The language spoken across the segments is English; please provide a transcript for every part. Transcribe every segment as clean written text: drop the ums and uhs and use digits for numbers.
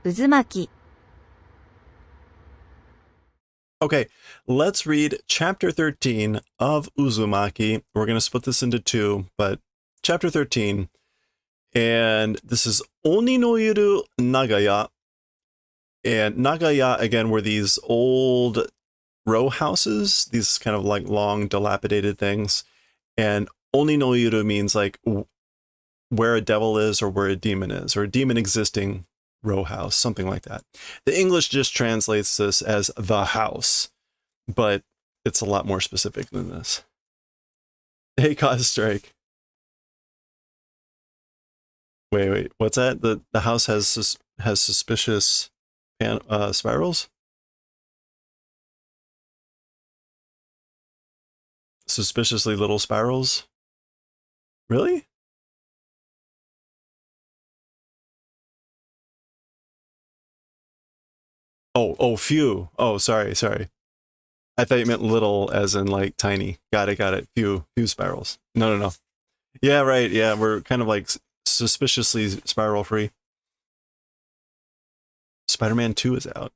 Uzumaki. Okay, let's read chapter 13 of Uzumaki. We're going to split this into two, but chapter 13. And this is Oni no Yuru Nagaya. And Nagaya, again, were these old row houses, these kind of like long, dilapidated things. And Oni no Yuru means like where a devil is or where a demon is, or a demon existing row house, something like that. The English just translates this as the house, but it's a lot more specific than this. Hey, Cause Strike. Wait, what's that? The house has suspicious spirals? Suspiciously little spirals? Really? Oh, few. Oh, sorry. I thought you meant little as in like tiny. Got it. Few spirals. No. Yeah, right. Yeah, we're kind of like suspiciously spiral free. Spider-Man 2 is out.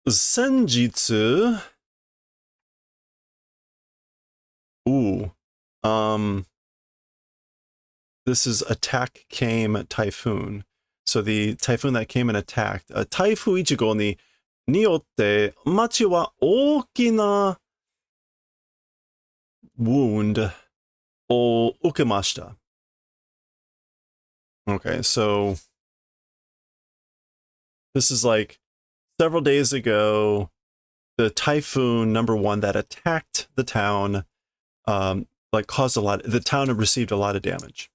Senjitsu. Ooh. Um, this is attack came typhoon. So the typhoon that came and attacked, Taifu Ichigo ni yotte machi wa ookina wound o ukemashita. Okay, so this is like several days ago, the typhoon number one that attacked the town, like caused a lot. The town received a lot of damage.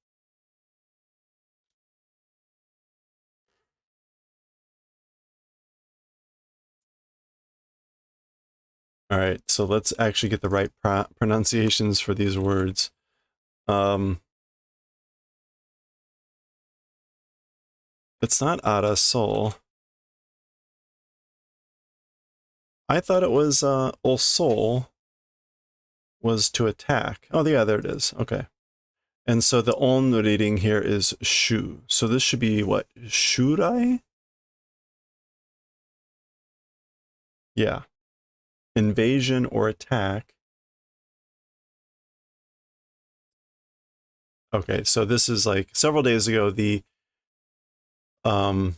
All right, so let's actually get the right pronunciations for these words. It's not Ara Sol. I thought it was Ol Sol was to attack. Oh, yeah, there it is. Okay. And so the on reading here is Shu. So this should be what? Shurai? Yeah. Invasion or attack. Okay, so this is like several days ago, um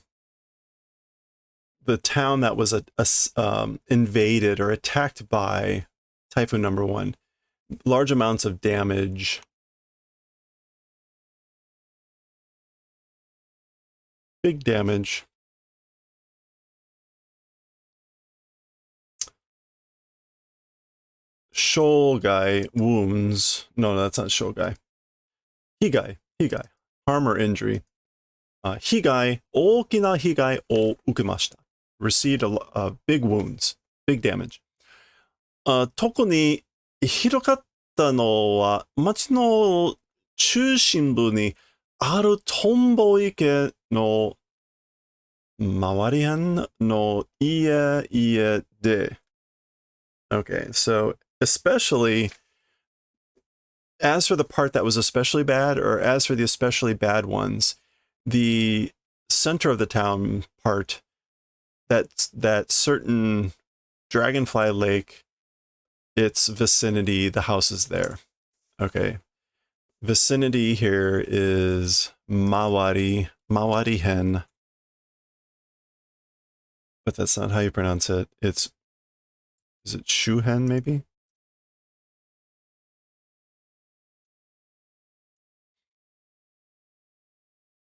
the town that was invaded or attacked by typhoon number one. Large amounts of damage. Big damage. Shogai wounds. No, that's not Shogai. Higai. Harm or injury. Higai. Okina higai o ukemashita. Received big wounds. Big damage. 特にひどかったのは、町の中心部にあるトンボ池の周り辺の家で。Okay, so especially, as for the part that was especially bad, or as for the especially bad ones, the center of the town part, that certain Dragonfly Lake, its vicinity, the house is there. Okay. Vicinity here is Mawari Hen. But that's not how you pronounce it. Is it Shuhen maybe?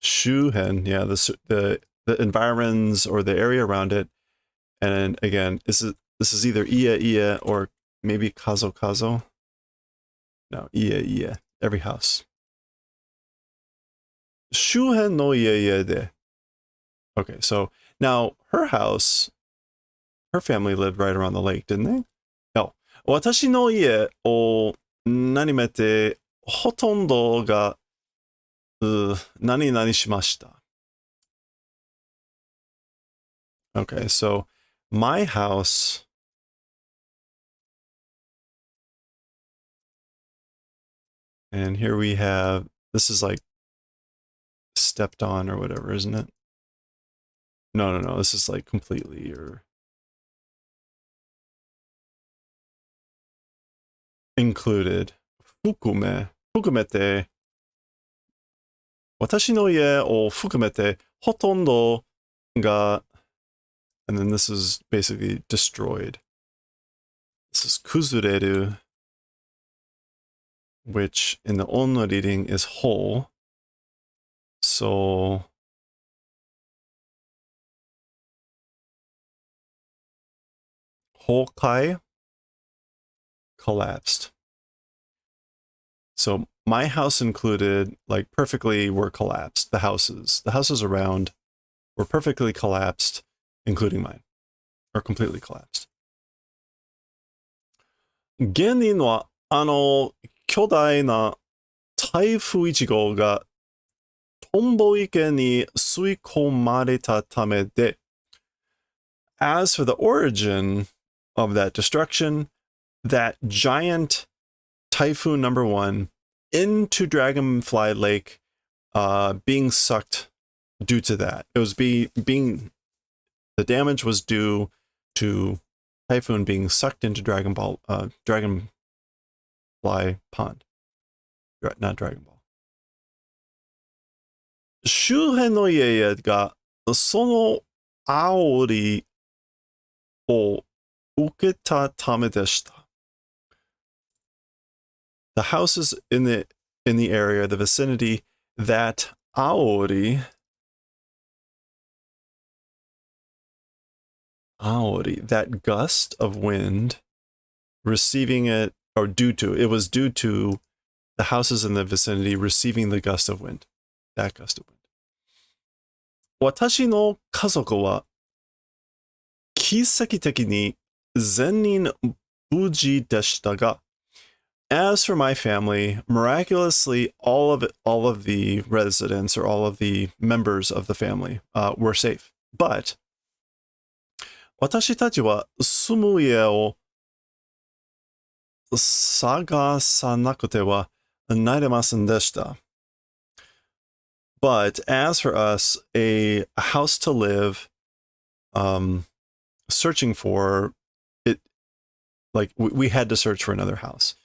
Shuhen, yeah, the environs or the area around it. And again, this is either Iya or maybe Kazo. No, Iya. Every house. Shuhen no Iya de. Okay, so now her house, her family lived right around the lake, didn't they? No. 私の家を何めてほとんどが何々しました。Okay, so my house, and here we have, this is like stepped on or whatever, isn't it? No. This is like completely or included. Fukume. Fukumete. 私の家を含めてほとんどが and then this is basically destroyed. This is kuzureru, which in the Onna reading is whole. So Hokai collapsed. So my house included, like perfectly were collapsed. The houses around were perfectly collapsed, including mine, or completely collapsed. 現にの巨大な台風1号がトンボ池に吸い込まれたためで、as for the origin of that destruction, that giant typhoon number 1 into Dragonfly Lake being sucked due to that. It was the damage was due to typhoon being sucked into Dragonfly Pond. Not Dragon Ball. 周辺の家がその煽りを受けたためでした。The houses in the area, the vicinity, that aori, that gust of wind, receiving it, or it was due to the houses in the vicinity receiving the gust of wind. That gust of wind. 私の家族は奇跡的に全員無事でしたが、as for my family, miraculously, all of the residents or all of the members of the family were safe. But 私たちは住む家を探さなくてはなれませんでした。But as for us, a house to live, searching for it, like we had to search for another house.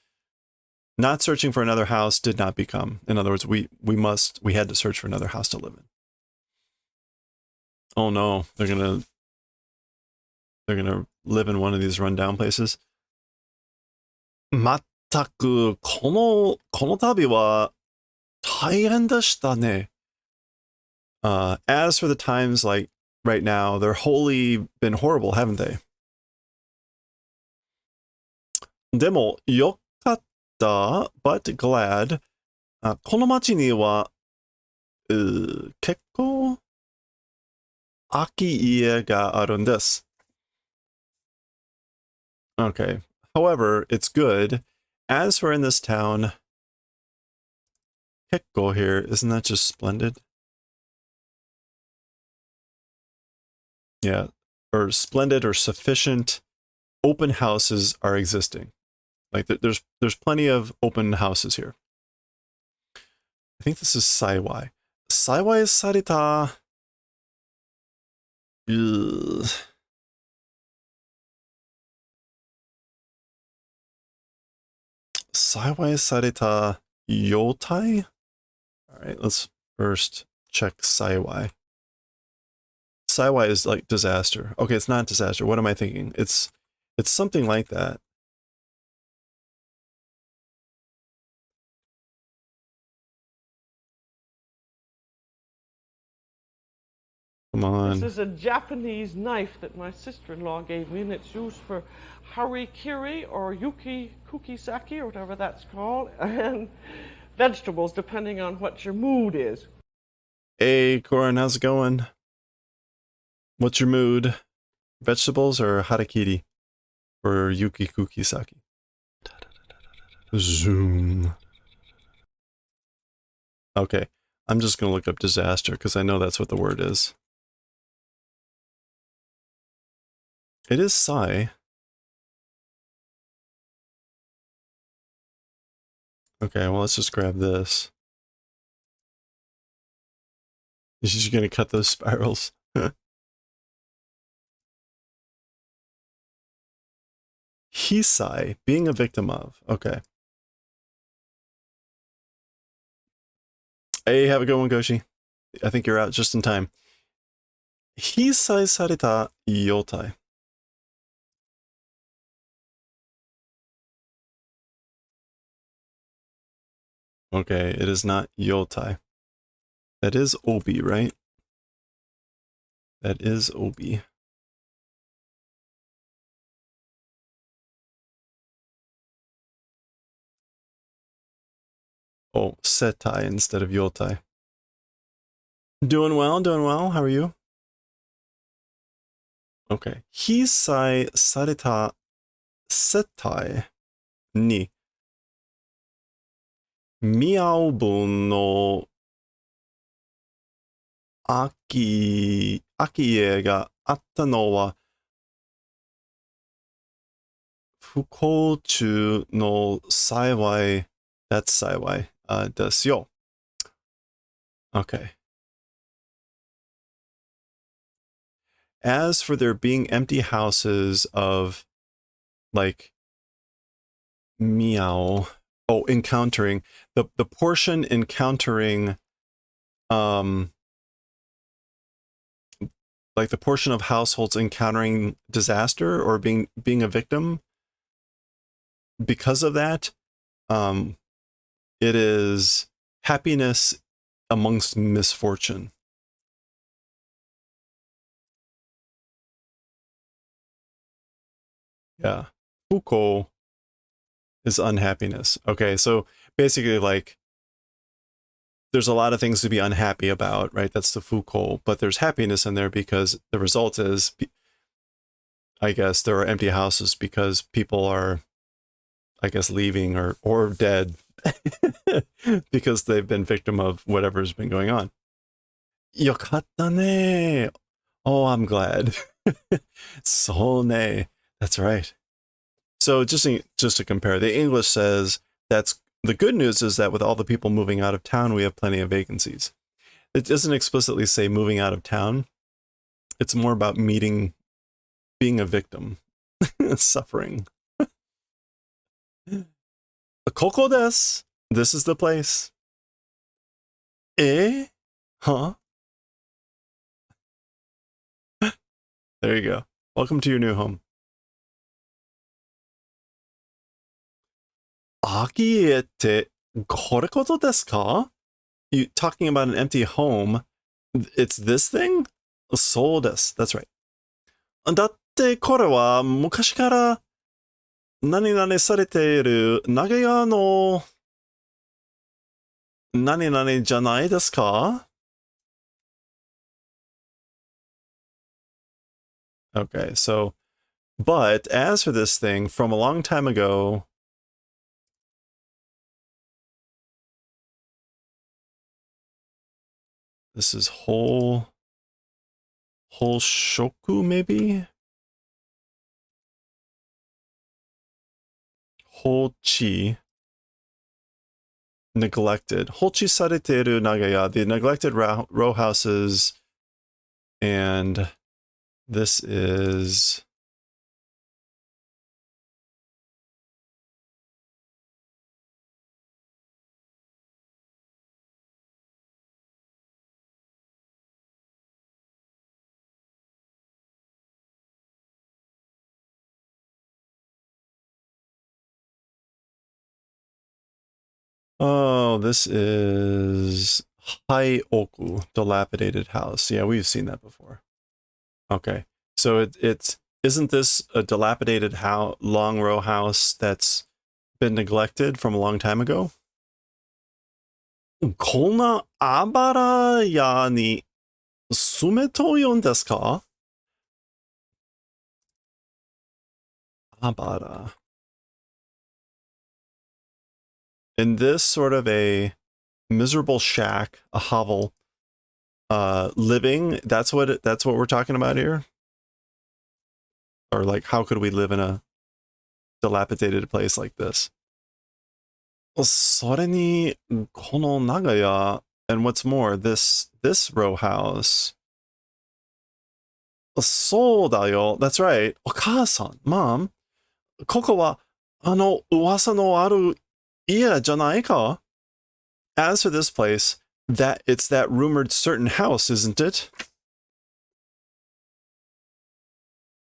Not searching for another house did not become. In other words, we had to search for another house to live in. Oh no, they're gonna live in one of these rundown places. まったくこの旅は大変でしたね。As for the times like right now, they're wholly been horrible, haven't they? でもよかった、but glad. この町には結構空き家があるんです。Okay. However, it's good. As for in this town, Kekko here, isn't that just splendid? Yeah, or splendid or sufficient open houses are existing. Like there's plenty of open houses here. I think this is Saiwai. Saiwai Sarita. Ugh. Saiwai Sarita Yotai? Alright, let's first check Saiwai. Saiwai is like disaster. Okay, it's not disaster. What am I thinking? It's something like that. Come on. This is a Japanese knife that my sister-in-law gave me, and it's used for harikiri or kukisaki or whatever that's called, and vegetables, depending on what your mood is. Hey, Corin, how's it going? What's your mood? Vegetables or harakiri? Or yuki kukisaki? Zoom. Okay, I'm just gonna look up disaster because I know that's what the word is. It is Sai. Okay, well, let's just grab this. She's gonna cut those spirals. Hisai, being a victim of. Okay. Hey, have a good one, Goshi. I think you're out just in time. Hisai sareta yotai. Okay, it is not yotai. That is obi, right? That is obi. Oh, setai instead of yotai. Doing well, doing well. How are you? Okay. Hisai sareta setai ni miaobun no akie ga atta no wa fukochu no saiwai. That's saiwai. Desu yo. Okay. As for there being empty houses of, like, meow. Oh, encountering the portion encountering, like the portion of households encountering disaster or being a victim. Because of that, it is happiness amongst misfortune. Yeah. Fuko is unhappiness. Okay, so basically, like, there's a lot of things to be unhappy about, right? That's the Fuko, but there's happiness in there because the result is, I guess, there are empty houses because people are, I guess, leaving or dead because they've been victim of whatever's been going on. Yokatta ne. Oh, I'm glad. So ne. That's right. So just to compare, the English says that's the good news is that with all the people moving out of town, we have plenty of vacancies. It doesn't explicitly say moving out of town. It's more about being a victim, suffering. Koko desu. This is the place. Eh? Huh? There you go. Welcome to your new home. Akiete korekoto desu ka? You talking about an empty home? It's this thing? So desu. That's right. だってこれは昔から何々されている長屋の何々じゃないですか? Okay, so, but as for this thing, from a long time ago, this is whole shoku, maybe? Hochi. Neglected. Hochi sareteru nagaya, the neglected row houses, and this is... Oh, this is Haioku, dilapidated house. Yeah, we've seen that before. Okay, so it's isn't this a dilapidated long row house that's been neglected from a long time ago? こんなあばら屋に住めというんですか? Abara. In this sort of a miserable shack, a hovel, living, that's what we're talking about here? Or like, how could we live in a dilapidated place like this? それにこの長屋, and what's more, this this row house. そうだよ. That's right. お母さん, Mom. ここは噂のある家じゃないか? As for this place, it's that rumored certain house, isn't it?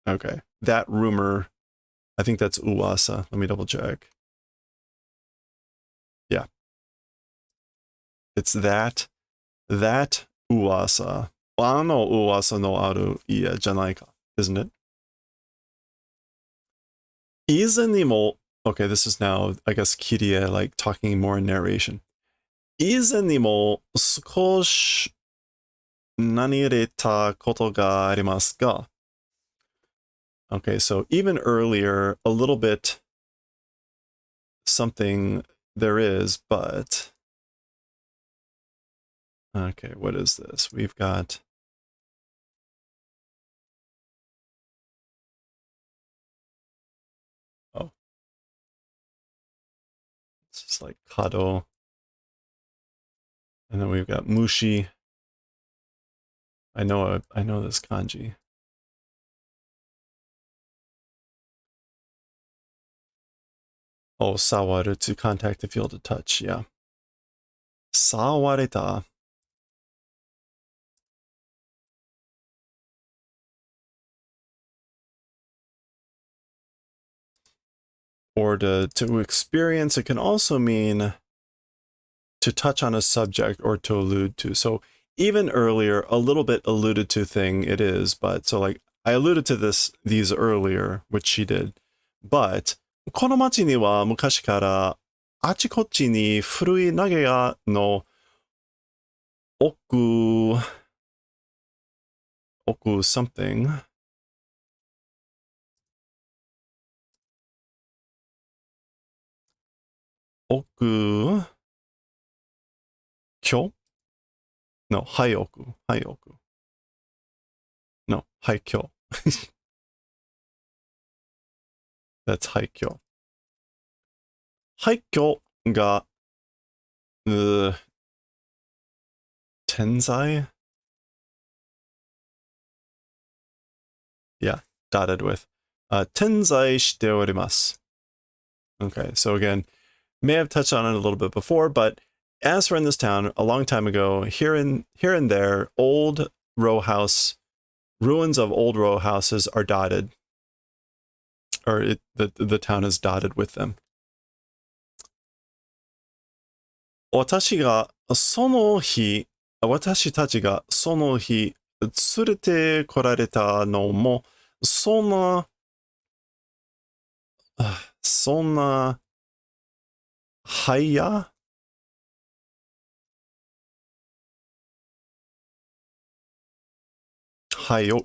Okay. That rumor, I think that's uwasa. Let me double check. Yeah. It's that uwasa. 噂のある家じゃないか, isn't it? 以前にも, okay, this is now, I guess, Kirie, like, talking more in narration. 以前にも少し何れたことがありますか? Okay, so even earlier, a little bit something there is, but... Okay, what is this? We've got... Oh. This is like kado. And then we've got mushi. I know this kanji. Oh, sawaru, to contact the field of touch, yeah. Sawareta. Or to experience, it can also mean to touch on a subject or to allude to. So even earlier, a little bit alluded to thing it is, but so like I alluded to these earlier, which she did. But この町には昔からあちこちに古い投げ屋の奥 something. 奥 kyo? No, はい奥 No, はいkyo. That's はいkyo. はいkyoが tenzai? Yeah, dotted with. Tenzai shite orimasu. Okay, so again, may have touched on it a little bit before, but as for in this town, a long time ago, here and there, old row house, ruins of old row houses are dotted, or the town is dotted with them. 私たちがその日連れてこられたのも、そんな、早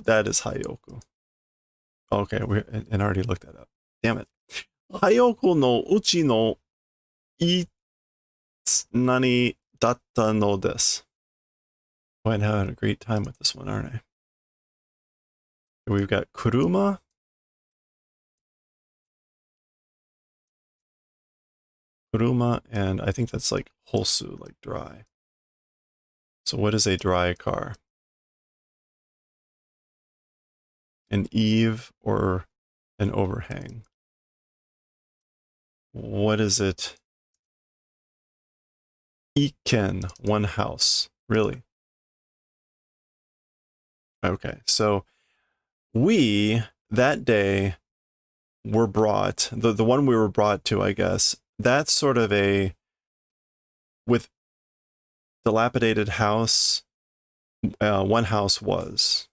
that is Hayoku. Okay, and already looked that up. Damn it. Hayoku no uchi no nani datta no desu. Boy, I'm having a great time with this one, aren't I? We've got Kuruma. Kuruma, and I think that's like Hosu, like dry. So what is a dry car? An eave or an overhang? What is it? Iken, one house. Really? Okay, so we, that day, were brought, the one we were brought to, I guess, that's sort of a, with dilapidated house, one house was.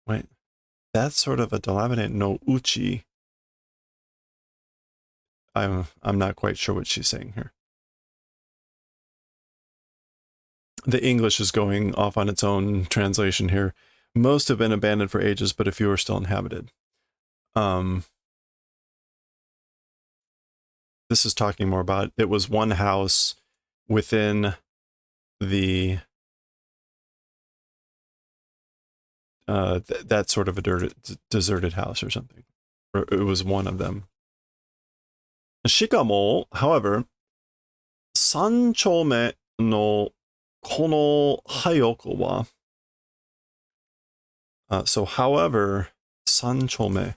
Wait, that's sort of a dilapidated no uchi. I'm not quite sure what she's saying here. The English is going off on its own translation here. Most have been abandoned for ages, but a few are still inhabited. This is talking more about, it was one house within the that sort of a deserted house or something. Or it was one of them. Shikamo, however, 三丁目のこのhayoko wa. So, however, sanchome.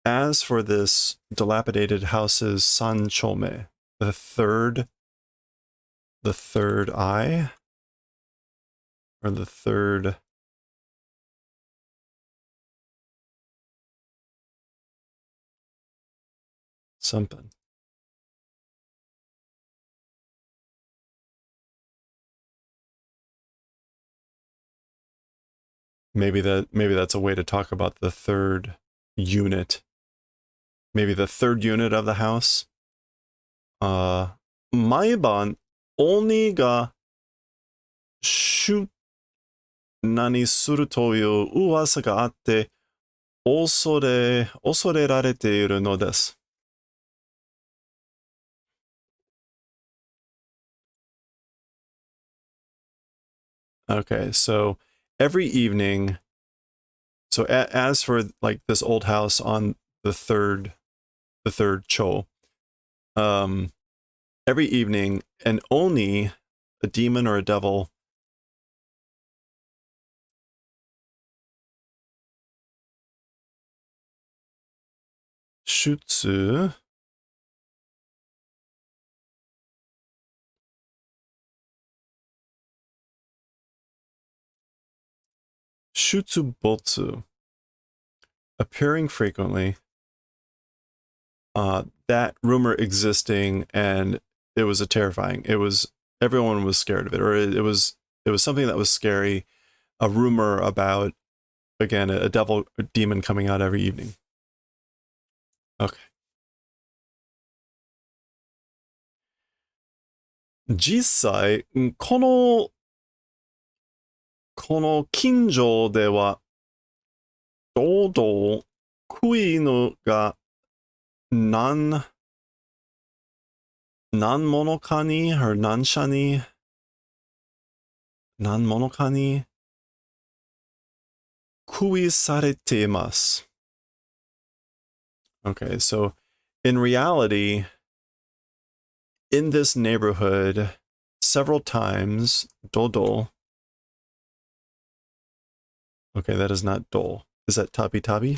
As for this dilapidated house's sanchome, the third eye, or the third something. Maybe that's a way to talk about the third unit. Maybe the third unit of the house. 毎晩鬼が出何するという噂があって恐れられているのです。Okay, so every evening, so as for like this old house on the third cho, every evening an oni, a demon or a devil, shutsu, botsu, appearing frequently, that rumor existing, and it was everyone was scared of it, or it was something that was scary, a rumor about, again, a demon coming out every evening. Okay. 実際、この近所では、堂々、食い犬が何者かに、or 何社に、何者かに、食いされています。Okay, so in reality, in this neighborhood, several times, dodo. Okay, that is not dol. Is that tabi tabi?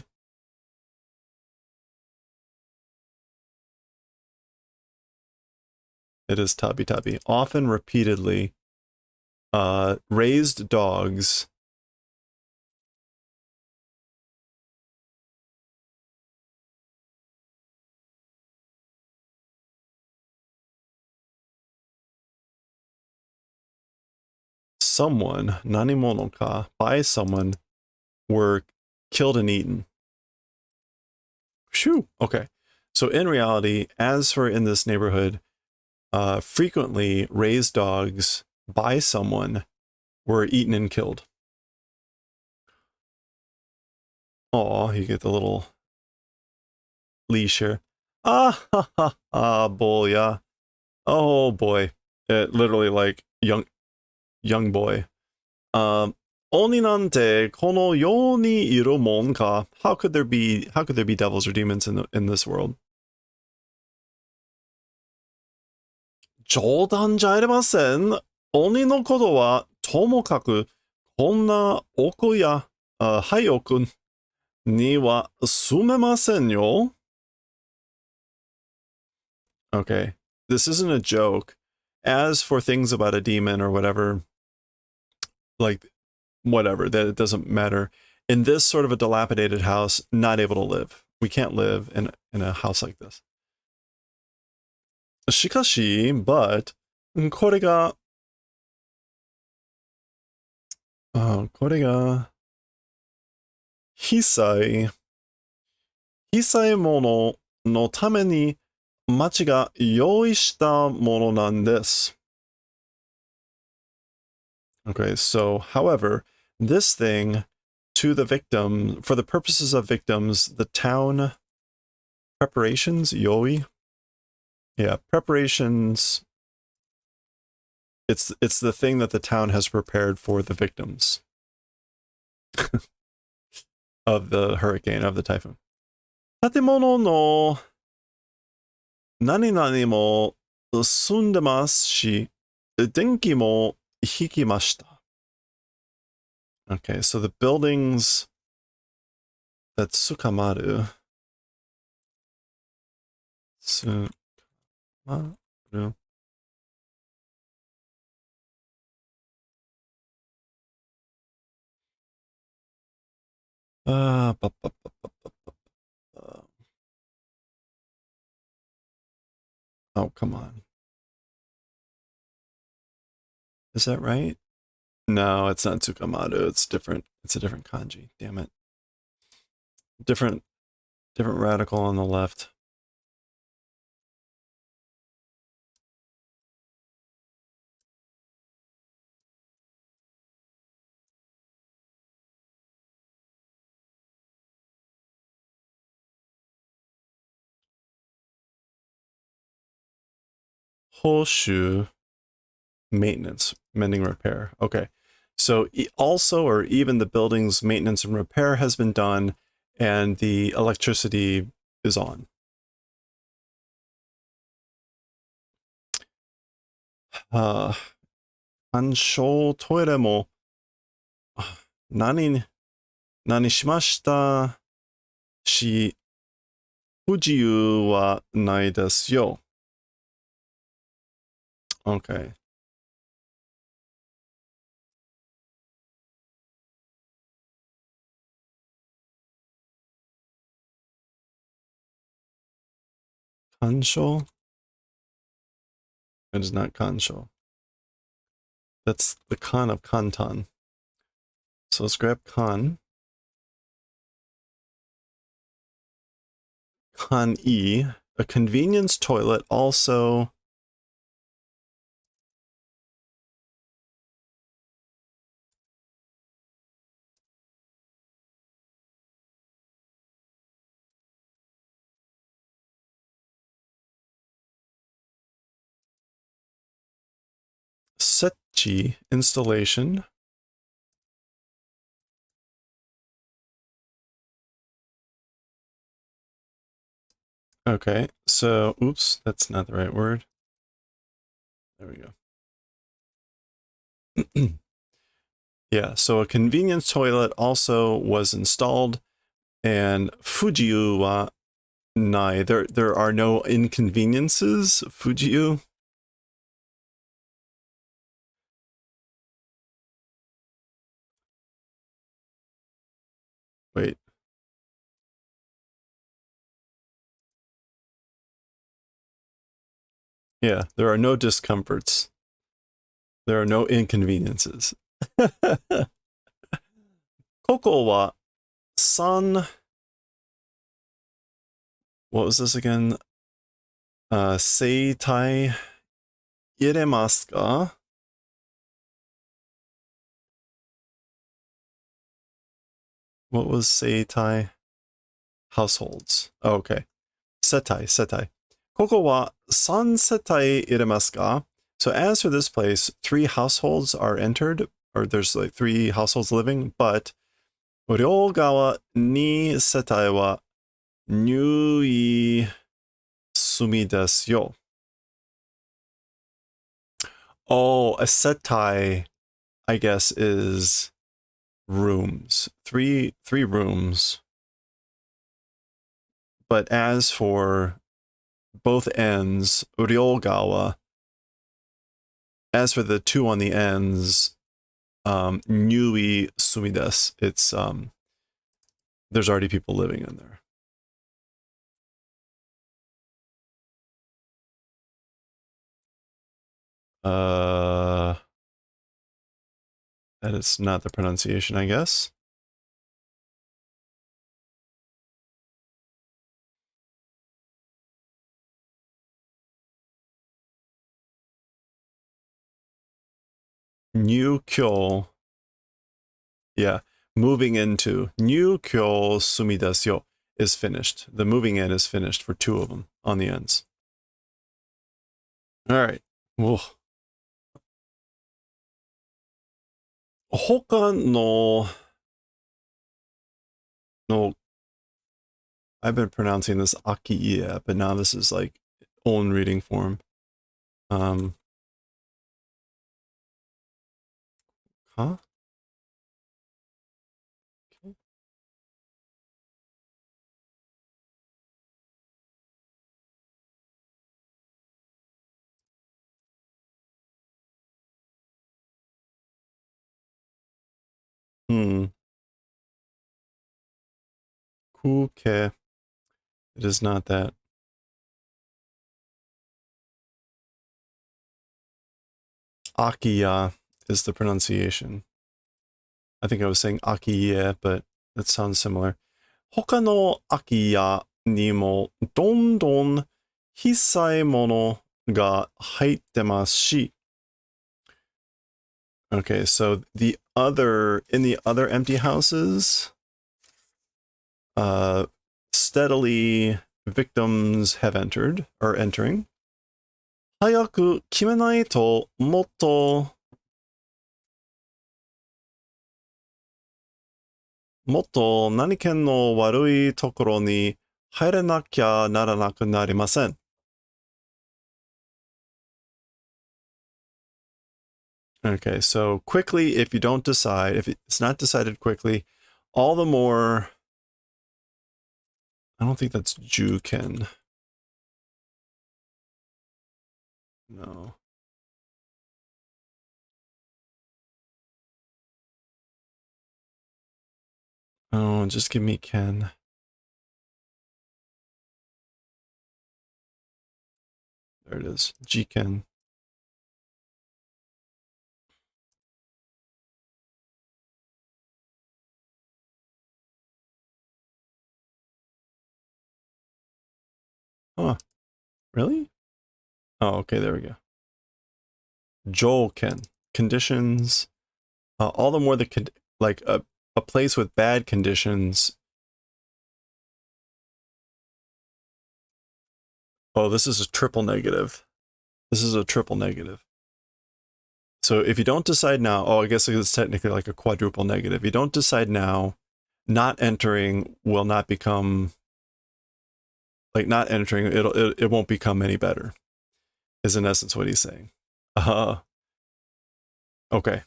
It is tabi tabi. Often, repeatedly, raised dogs someone, nanimono ka, by someone, were killed and eaten. Shoo. Okay. So in reality, as for in this neighborhood, frequently raised dogs by someone were eaten and killed. Oh, you get the little leash here. Ah, ha, ha, ah, boy, yeah. Oh boy. It literally like young boy. Oni nante kono yo ni iru mon ka. How could there be devils or demons in this world? 冗談じゃありません。鬼のことはともかくこんな奥や廃屋には住めませんよ。Okay, this isn't a joke. As for things about a demon or whatever, like whatever, that it doesn't matter. In this sort of a dilapidated house, not able to live. We can't live in a house like this. しかし, but これが被災者のために町が用意したものなんです。Okay, so, however, this thing to the victim, for the purposes of victims, the town preparations, yoi? Yeah, preparations. It's the thing that the town has prepared for the victims of the hurricane, of the typhoon. 建物の何々も住んでますし、Denki mo hikimashita. Okay, so the buildings that Tsukamaru. Tsukamaru. Ba, ba, ba, ba, ba, ba. Oh, come on. Is that right? No, it's not Tsukamaru. It's different. It's a different kanji. Damn it. Different radical on the left. Hoshu maintenance, mending, repair. Okay. So also, or even the building's maintenance and repair has been done, and the electricity is on. 干渉トイレも何しましたし、不自由はないですよ。Okay. 干渉? It is not kansho. That's the kan of kantan. So let's grab kan. Kan-e. A convenience toilet also. Setchi installation. Okay, so, oops, that's not the right word. There we go. Yeah, so a convenience toilet also was installed, and Fujiu wa nai. There are no inconveniences, Fujiu. Wait. Yeah, there are no discomforts. There are no inconveniences. Koko wa san. What was this again? Seitai iremasu ka? What was seitai? Households. Oh, okay. Setai. Koko wa san setai iremasu ka? So as for this place, 3 households are entered, or there's like 3 households living, but Ryogawa ni setai wa nyui sumi desu yo. Oh, a setai, I guess, is rooms. 3 rooms. But as for both ends, Ryogawa, as for the 2 on the ends, Nyui Sumides, it's there's already people living in there. That is not the pronunciation, I guess. New Kyo. Yeah, moving into New Kyo Sumides yo is finished. The moving in is finished for 2 of them on the ends. All right. Whoa. 他の I've been pronouncing this Akiya, but now this is like own reading form. Huh? Hmm. Kuke. It is not that. Akiya is the pronunciation. I think I was saying akiye, but that sounds similar. 他の空き家にもどんどん小さいものが入ってますし。Okay, so in the other empty houses, steadily victims have entered, or entering. 早く決めないともっと何かの悪いところに入らなきゃならなくなりません。Okay, so quickly, if you don't decide, if it's not decided quickly, all the more. I don't think that's Juken. No. Oh, just give me Ken. There it is. Jiken. Huh. Really? Oh, okay, there we go. Joken. Conditions. All the more like a place with bad conditions. Oh, this is a triple negative. This is a triple negative. So if you don't decide now, oh, I guess it's technically like a quadruple negative. If you don't decide now, not entering will not become, like not entering, it won't become any better, is in essence what he's saying. Okay.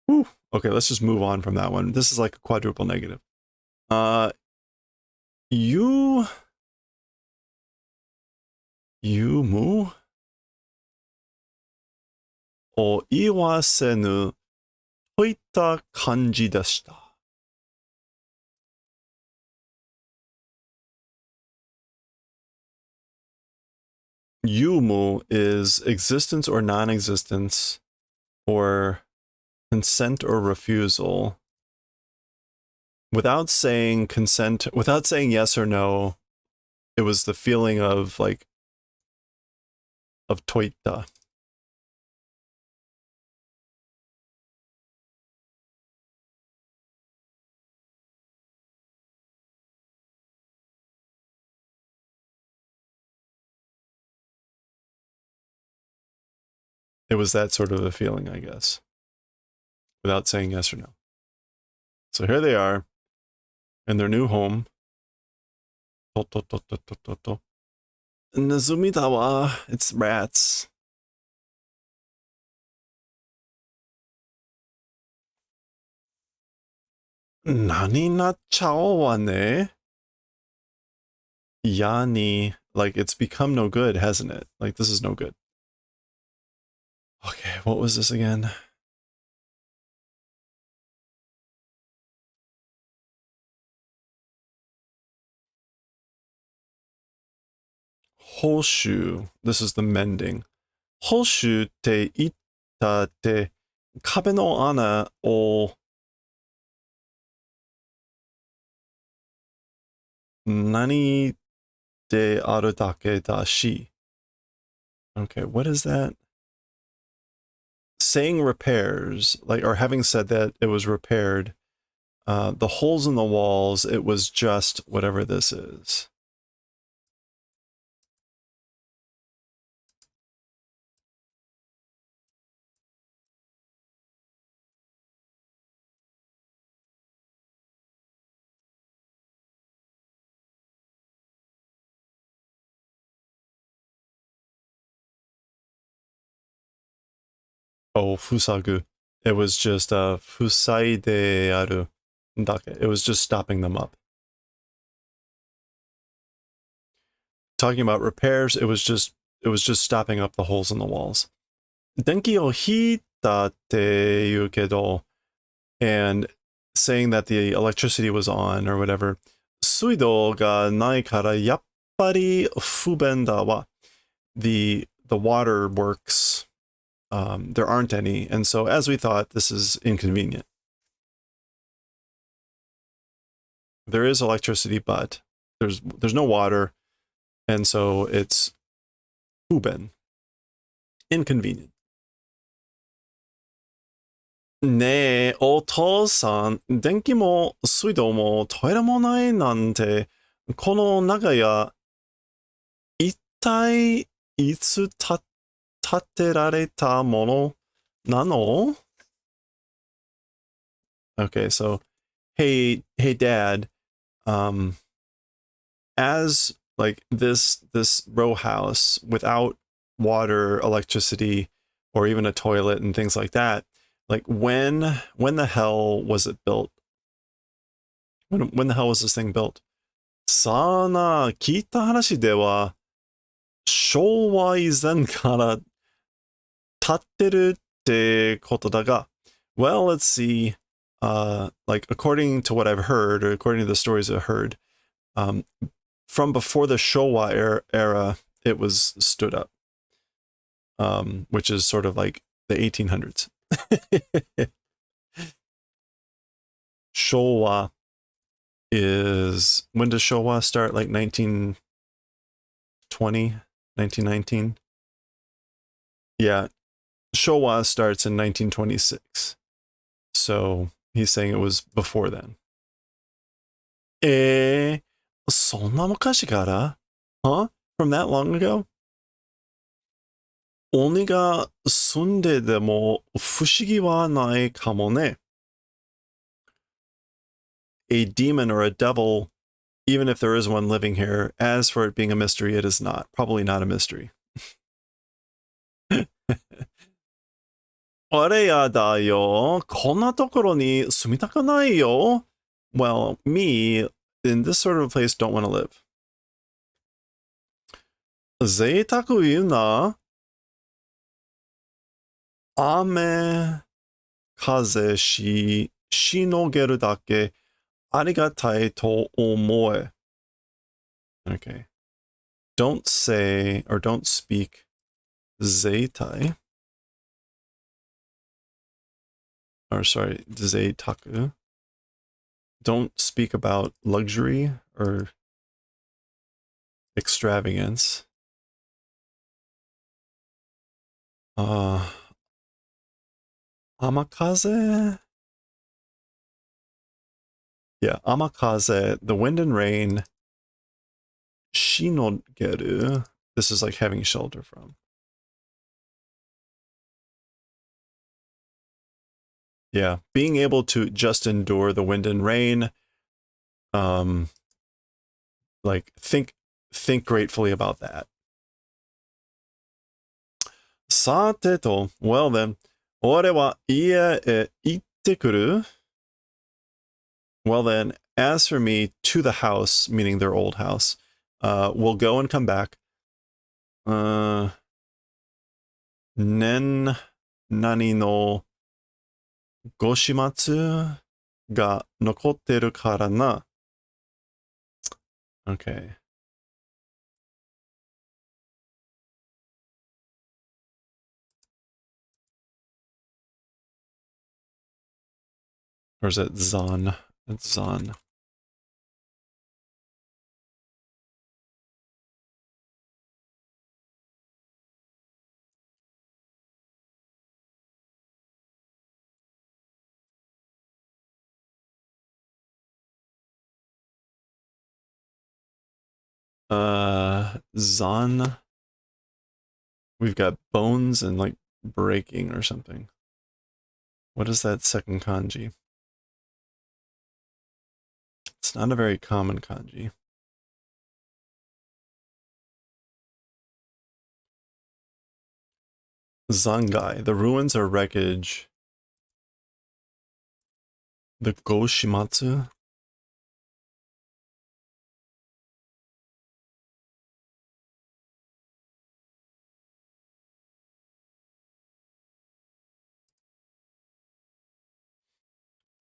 Whew. Okay, let's just move on from that one. This is like a quadruple negative. You mu o iwasenu といった感じでした。Yumu is existence or non-existence, or consent or refusal. Without saying consent, without saying yes or no, it was the feeling of like, of toita. It was that sort of a feeling, I guess, without saying yes or no. So here they are in their new home. Nazumi-dawa, it's rats. Nani nachao wa ne? Yani, like it's become no good, hasn't it? Like this is no good. Okay, what was this again? Hoshu. This is the mending. Hoshu te itta te kabe no ana o nani de aru dake da shi. Okay, what is that? Saying repairs, like, or having said that it was repaired, the holes in the walls, it was just whatever this is. Oh, fusagu. It was just fusaide aru dake. It was just stopping them up. Talking about repairs, it was just stopping up the holes in the walls. Denki o hita te iu kedo, and saying that the electricity was on or whatever. Suido ga nai kara yappari fuben da wa. The water works. There aren't any, and so as we thought, this is inconvenient. There is electricity, but there's no water, and so it's fuben, inconvenient. ねえ、お父さん、電気も水道もトイレもないなんて、この長屋、一体いつ建てられたものなの? Okay, so, hey, Dad, as like this row house without water, electricity, or even a toilet and things like that, like when the hell was it built? When the hell was this thing built? さあな、聞いた話では、昭和以前から建ってるってことだが、well, let's see. Like according to what I've heard, or according to the stories I've heard, from before the Showa era, it was stood up, which is sort of like the 1800s. Showa is, when does Showa start? Like 1920, 1919? Yeah, Showa starts in 1926. So he's saying it was before then. そんな昔から? Huh? From that long ago? 鬼が住んででも不思議はないかもね. A demon or a devil, even if there is one living here, as for it being a mystery, it is not. Probably not a mystery. あれやだよ。こんなところに住みたくないよ. Well, me, in this sort of place, don't want to live. 贅沢言うな。雨、風しのげるだけありがたいと思え. Okay. Don't say or don't speak 贅沢. Or sorry, 贅沢. Don't speak about luxury or extravagance. Amakaze? Yeah, amakaze, the wind and rain. Shinogeru. This is like having shelter from. Yeah, being able to just endure the wind and rain. Like think gratefully about that. さてと, well then, 俺は家へ行ってくる? Well then, as for me, to the house, meaning their old house, we'll go and come back. Nen nani no goshimatsu ga nokotteru kara na. Okay. Or is it Zan? It's Zan. Zan. We've got bones and like breaking or something. What is that second kanji? It's not a very common kanji. Zangai. The ruins or wreckage. The Goshimatsu.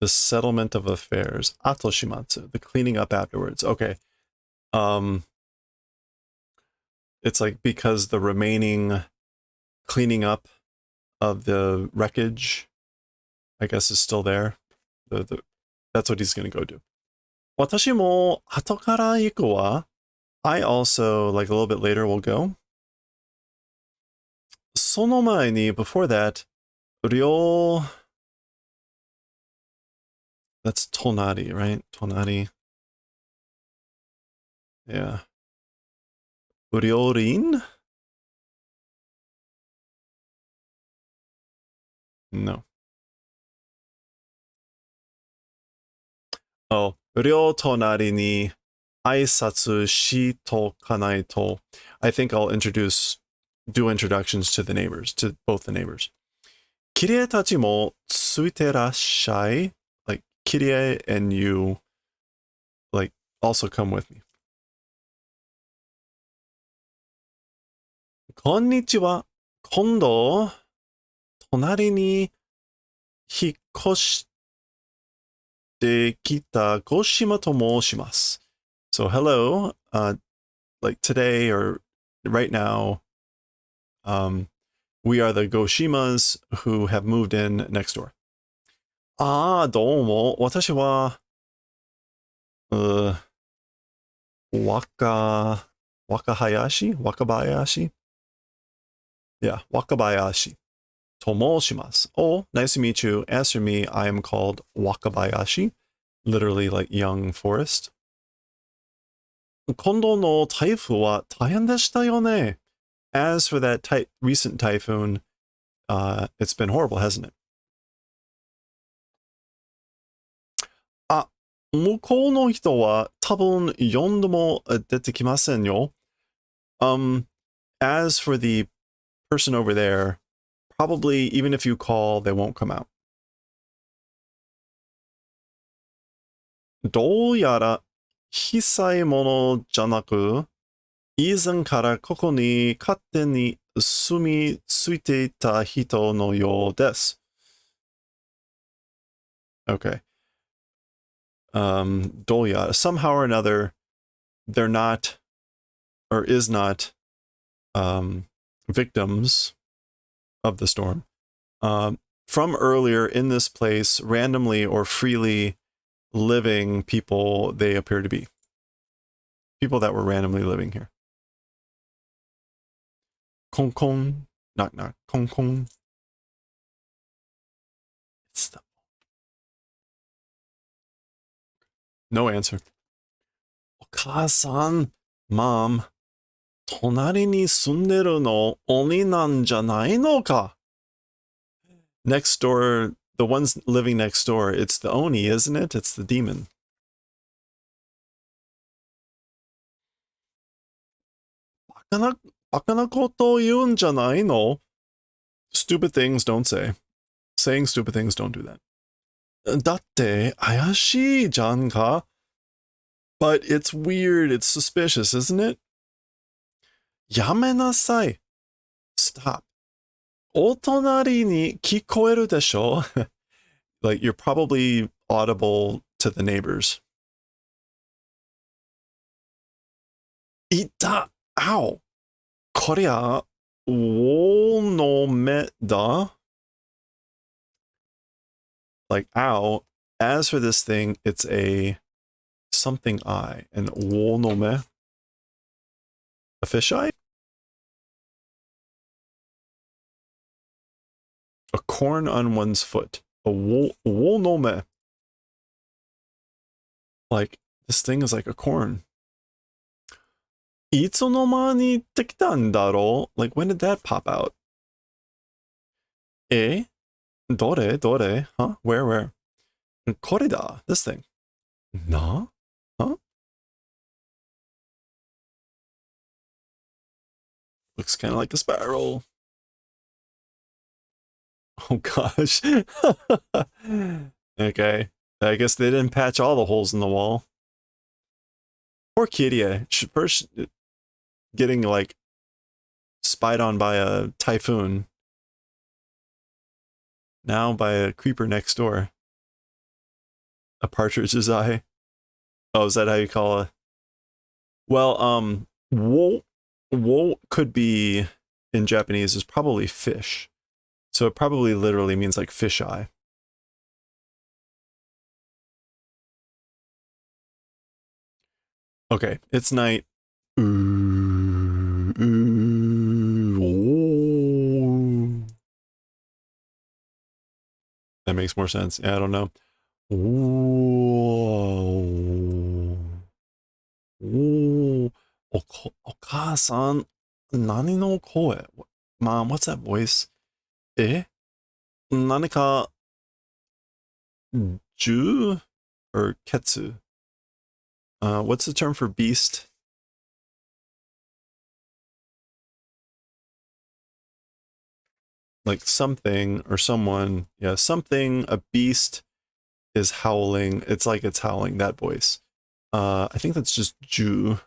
The settlement of affairs. Atoshimatsu. The cleaning up afterwards. Okay. It's like because the remaining cleaning up of the wreckage, I guess, is still there. That's what he's going to go do. 私も後から行くわ. I also, like a little bit later, will go. その前に, before that, 両 That's tonari, right? Tonari. Yeah. Ryorin? No. Oh, ryo tonari ni aisatsu shi tokanai to. I think I'll do introductions to the neighbors, to both the neighbors. Kirie tachi mo tsuite rashai. Like, Kirie and you, like, also come with me. Konnichiwa. Kondo, tonari ni hikoshite kita Goshima to moshimasu. So hello, like today or right now, we are the Goshimas who have moved in next door. Ah, domo. Watashi wa Wakabayashi? Yeah, Wakabayashi. Tomoshimasu. Oh, nice to meet you. As for me, I am called Wakabayashi, literally like young forest. Kondo no taifu wa taihen deshita yo ne. As for that recent typhoon, it's been horrible, hasn't it? Ah, 向こうの人は多分呼んでも出てきませんよ。As for the person over there, probably even if you call, they won't come out. どうやら被災者じゃなく、以前からここに勝手に住み着いていた人のようです。Okay. どうやら somehow or another, they're not, or is not, victims of the storm. From earlier in this place, randomly or freely living people they appear to be. People that were randomly living here. Kong kong, knock knock, kong kong. No answer. お母さん, Mom, 隣に住んでるの鬼なんじゃないのか? Next door, the ones living next door, it's the Oni, isn't it? It's the demon. バカなことを言うんじゃないの? Stupid things don't say. Saying stupid things don't do that. だって怪しいじゃんか? But it's weird, it's suspicious, isn't it? やめなさい. Stop. お隣に聞こえるでしょ? Like, you're probably audible to the neighbors. いた! Ow! こりゃ、おのめだ? Like, ow. As for this thing, it's a something eye. And wo no me? A fisheye? A corn on one's foot. A wo no me. Like, this thing is like a corn. いつの間にできたんだろう? Like, when did that pop out? え? どれ? Huh? Where? これだ. This thing. な? Huh? Looks kind of like a spiral. Oh gosh. Okay. I guess they didn't patch all the holes in the wall. Poor Kiria. First getting like spied on by a typhoon. Now by a creeper next door. A partridge's eye. Oh, is that how you call it? Well, wo could be in Japanese is probably fish. So it probably literally means like fish eye. Okay, it's night. Ooh, ooh, that makes more sense. Yeah, I don't know. Ooh, ooh. お母さん、何の声? Mom, what's that voice? 何か Ju or Ketsu? What's the term for beast? Like something or someone. Yeah, something, a beast is howling. It's like it's howling, that voice. I think that's just Ju.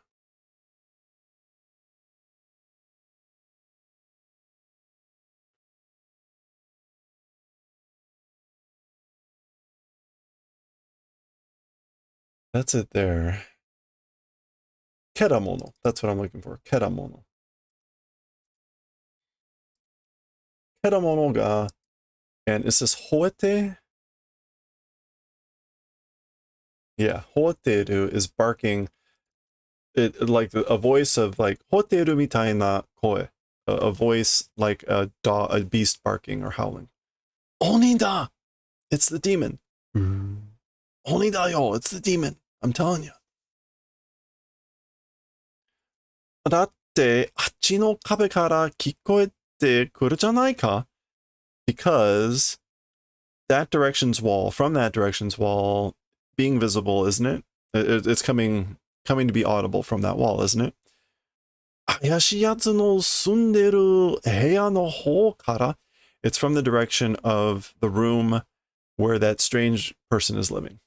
That's it there. Keramono. That's what I'm looking for. Keramono. Keramono ga. And is this Hoete? Yeah, Hoteru is barking. It like a voice of like Hoteru mitai na koe. A voice like a beast barking or howling. Onida! It's the demon. Onida yo, it's the demon. I'm telling you. だって、あっちの壁から聞こえてくるじゃないか? Because that direction's wall, from that direction's wall, being visible, isn't it? It's coming to be audible from that wall, isn't it? 怪しいやつの住んでる部屋の方から It's from the direction of the room where that strange person is living.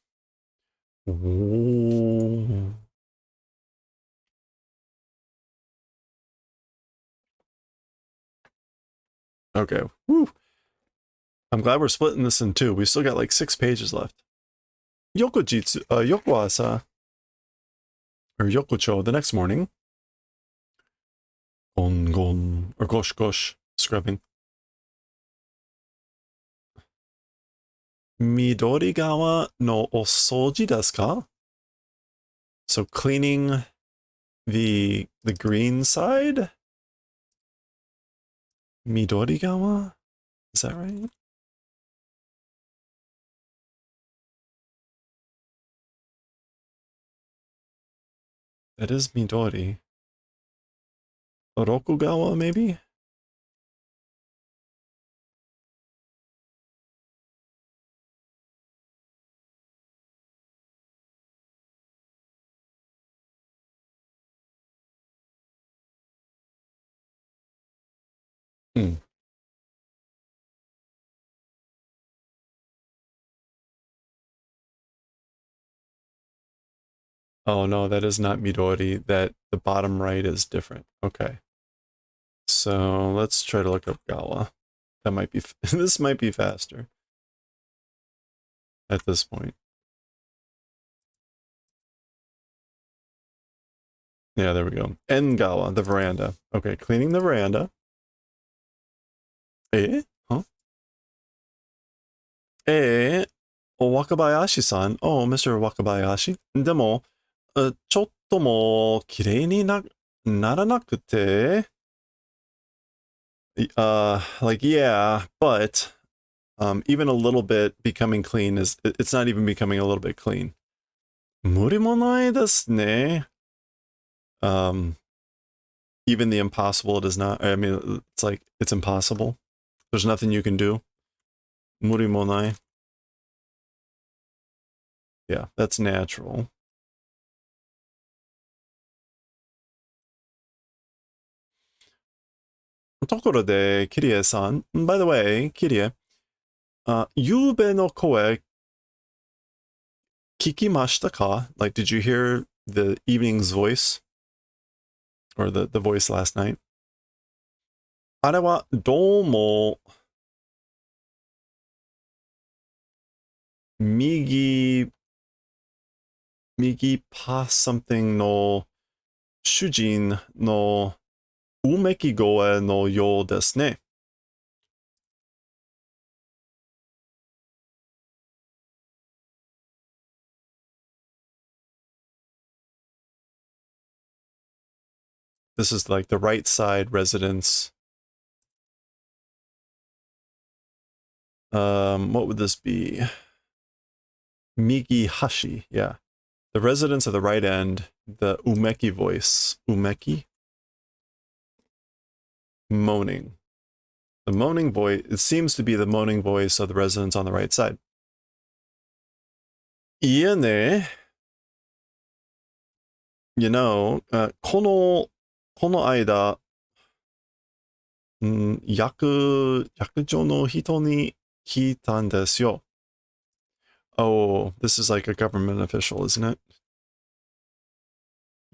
Ooh. Okay. Woo. I'm glad we're splitting this in two. We still got like 6 pages left. Yokojitsu, Yokoasa, or Yokocho the next morning. Gon gon, or gosh gosh, scrubbing. Midorigawa no osoji desu ka? So cleaning the green side? Midorigawa? Is that right? That is Midori. Orokugawa, maybe? Hmm. Oh no, that is not Midori. That the bottom right is different. Okay. So let's try to look up Gawa. That might be, this might be faster at this point. Yeah, there we go. Engawa, the veranda. Okay, cleaning the veranda. Huh? Wakabayashi-san. Oh, Mr. Wakabayashi. でも、ちょっとも綺麗にならなくて、like, yeah, but even a little bit becoming clean it's not even becoming a little bit clean. 無理もないですね. Even the impossible does not, I mean, it's like, it's impossible. There's nothing you can do. 無理もない. Yeah, that's natural. Tokoro de Kirie-san. By the way, Kirie, ゆうべの声聞きましたか? Like, did you hear the evening's voice? Or the voice last night? あれはどうも右パ something の主人のうめき声のようですね。This is like the right side residence. What would this be? Migi Hashi, yeah. The residents of the right end, the umeki voice. Umeki? Moaning. The moaning voice, it seems to be the moaning voice of the residents on the right side. 家ね、you know, この間、役所の人に聞いたんですよ。Oh, this is like a government official, isn't it?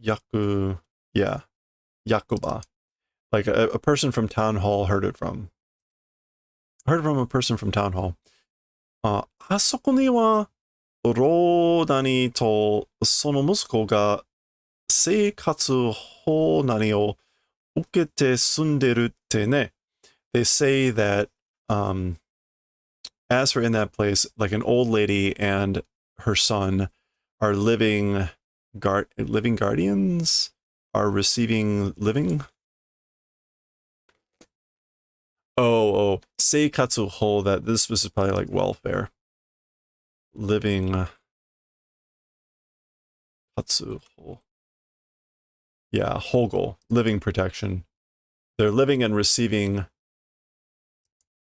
Yeah, yakuba. Like a person from town hall heard it from. Heard it from a person from town hall. あそこには、ローダニとその息子が生活保護何を受けて住んでるってね。They say that, as for in that place, like an old lady and her son are living guardians, are receiving living. Oh, seikatsu ho, that this was probably like welfare. Living katsu ho. Yeah, hogo, living protection. They're living and receiving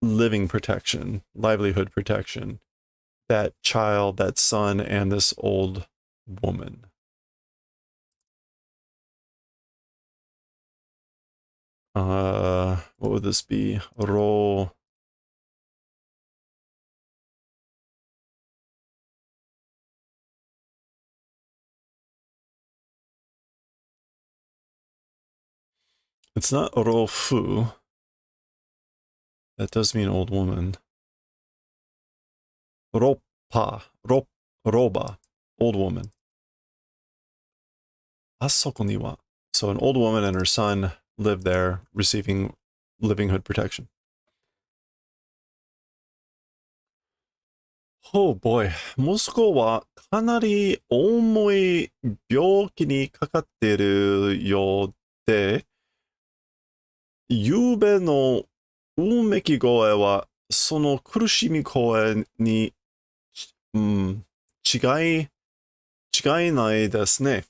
living protection, livelihood protection. That child, that son, and this old woman. What would this be? Ro. It's not rofu. That does mean old woman. Ropa. Roba. Old woman. Asoko ni wa. So an old woman and her son live there, receiving livelihood protection. Oh boy. 息子はかなり重い病気にかかっているようで、ゆうべのうめき声はその苦しみ声に、違いないですね。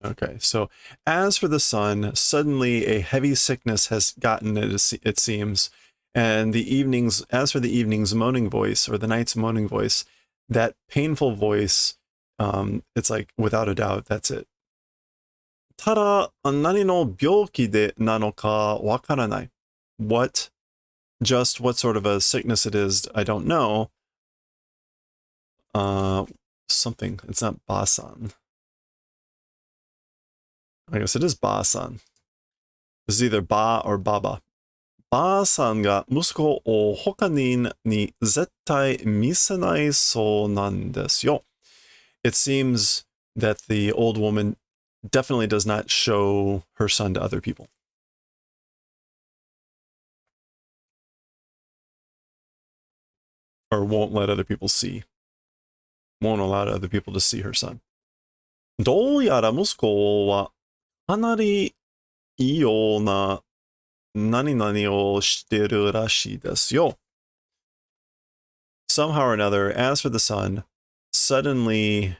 Okay, so as for the son, suddenly a heavy sickness has gotten it, it seems, and as for the evening's moaning voice, or the night's moaning voice, that painful voice, it's like, without a doubt, that's it. ただ、何の病気でなのかわからない。What sort of a sickness it is, I don't know. Something. It's not Basan. I guess it is Basan. This is either Ba or Baba. ばあさんが息子を他人に絶対見せないそうなんですよ。It seems that the old woman definitely does not show her son to other people. Or won't let other people see. Won't allow other people to see her son. どうやら息子はかなりいいような何々をしてるらしいですよ。Somehow or another, as for the son, suddenly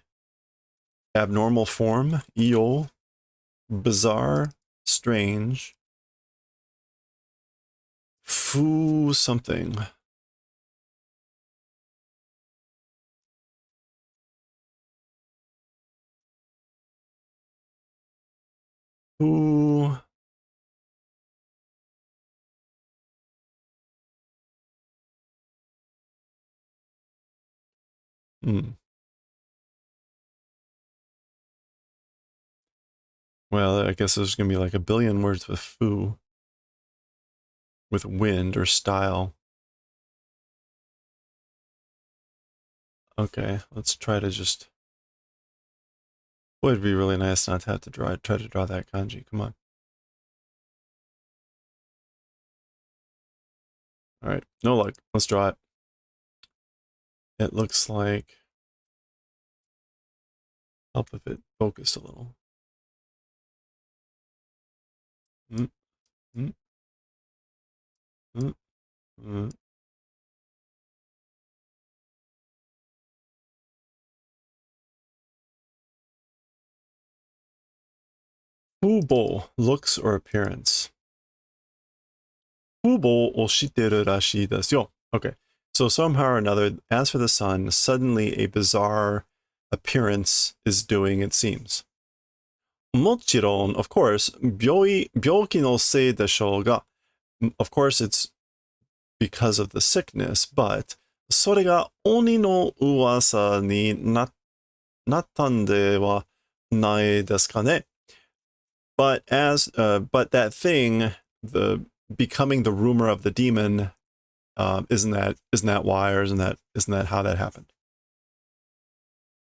abnormal form, io, bizarre, strange, fu something. Fu Hmm. Well, I guess there's going to be like a billion words with foo, with wind or style. Okay, let's try to just... Boy, it'd be really nice not to have to try to draw that kanji. Come on. All right, no luck. Let's draw it. It looks like... Help if it focused a little. Mm, mm, mm, mm. Fubo, looks or appearance. Fubo o shiteru rashii desu yo. Okay, so somehow or another, as for the sun, suddenly a bizarre appearance is doing, it seems. Mochiron, of course, byoki no sei deshou ga. Of course, it's because of the sickness, but それが鬼の噂になったんではないですかね? But but that thing, the becoming the rumor of the demon, isn't that why, or isn't that how that happened?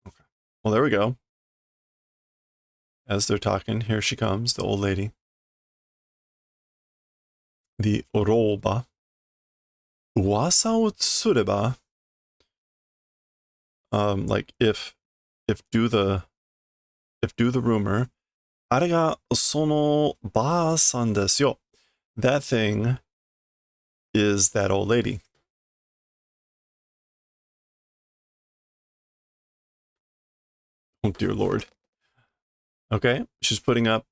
Okay. Well, there we go. As they're talking, here she comes, the old lady, the oroba. Uwasa o tsureba, like if do the rumor. あれがそのばあさんですよ. That thing is that old lady. Oh dear lord. Okay, she's putting up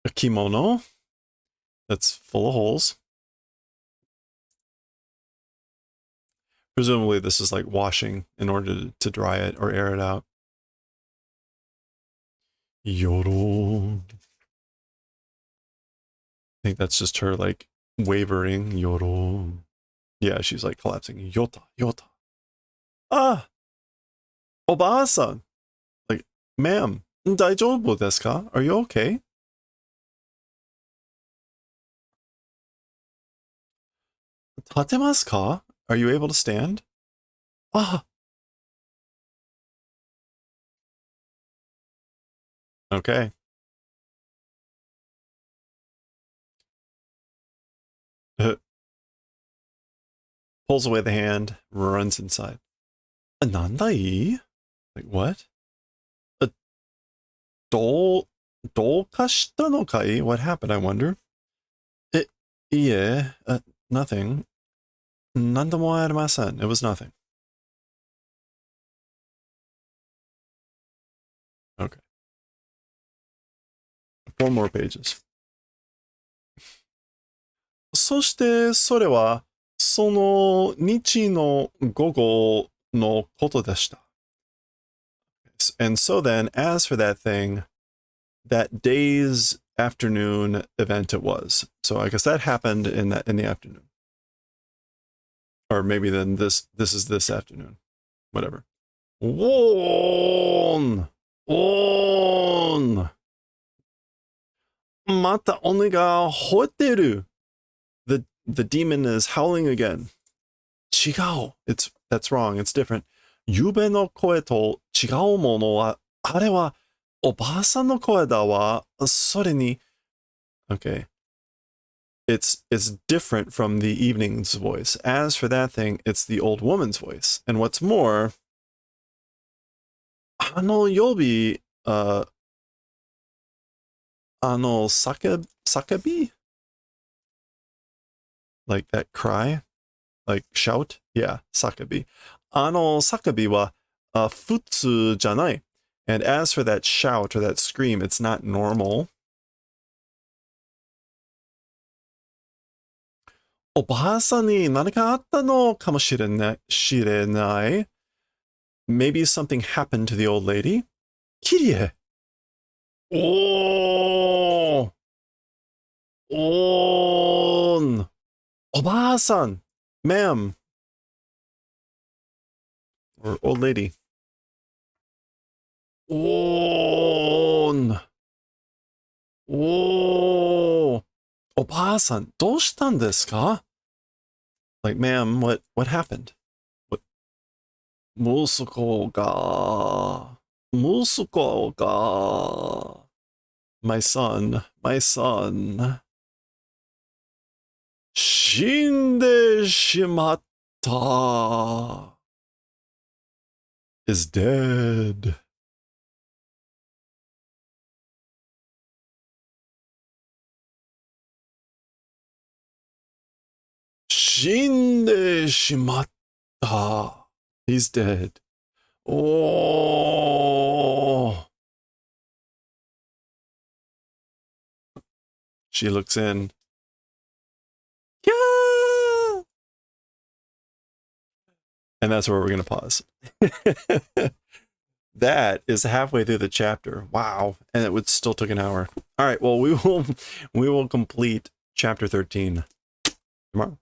a kimono that's full of holes. Presumably this is like washing in order to dry it or air it out. Yoro. I think that's just her like wavering. Yoro. Yeah, she's like collapsing. Yota, yota. Ah! Oba-san! Like, ma'am, daijoubu desu ka? Are you okay? Tatemasu ka? Are you able to stand? Ah! Okay. Pulls away the hand, runs inside. Nandai? Like, what? Uh, do, doukashita no kai? What happened, I wonder? Yeah, nothing. Nandamo arimasen. It was nothing. Okay. 4 more pages. そしてそれはその日の午後のことでした. And so then, as for that thing, that day's afternoon event it was. So I guess that happened in the afternoon. Or maybe then this is this afternoon. Whatever. Won! Won! Mata only ga hoteru. The demon is howling again. Chigao. That's wrong. It's different. Yube no koe to chigao mono wa, are wa oba-san no koe da wa, sore ni. Okay. It's different from the evening's voice. As for that thing, it's the old woman's voice. And what's more, ano yobi, ano sakabi? Like that cry? Like shout? Yeah, sakabi. Ano sakabi wa futsu janai. And as for that shout or that scream, it's not normal. Oba-san ni nanika atta no kamoshirenai. Maybe something happened to the old lady. Kirie. Oh. On. Oba-san. Ma'am. or old lady. On. Oh, おばあさん、どうしたんですか? Like, ma'am, what happened? What? 息子が my son 死んでしまった is dead. 死んでしまった he's dead. Oh. She looks in. Yeah. And that's where we're going to pause. That is halfway through the chapter. Wow. And it still took an hour. All right. Well, we will complete chapter 13 tomorrow.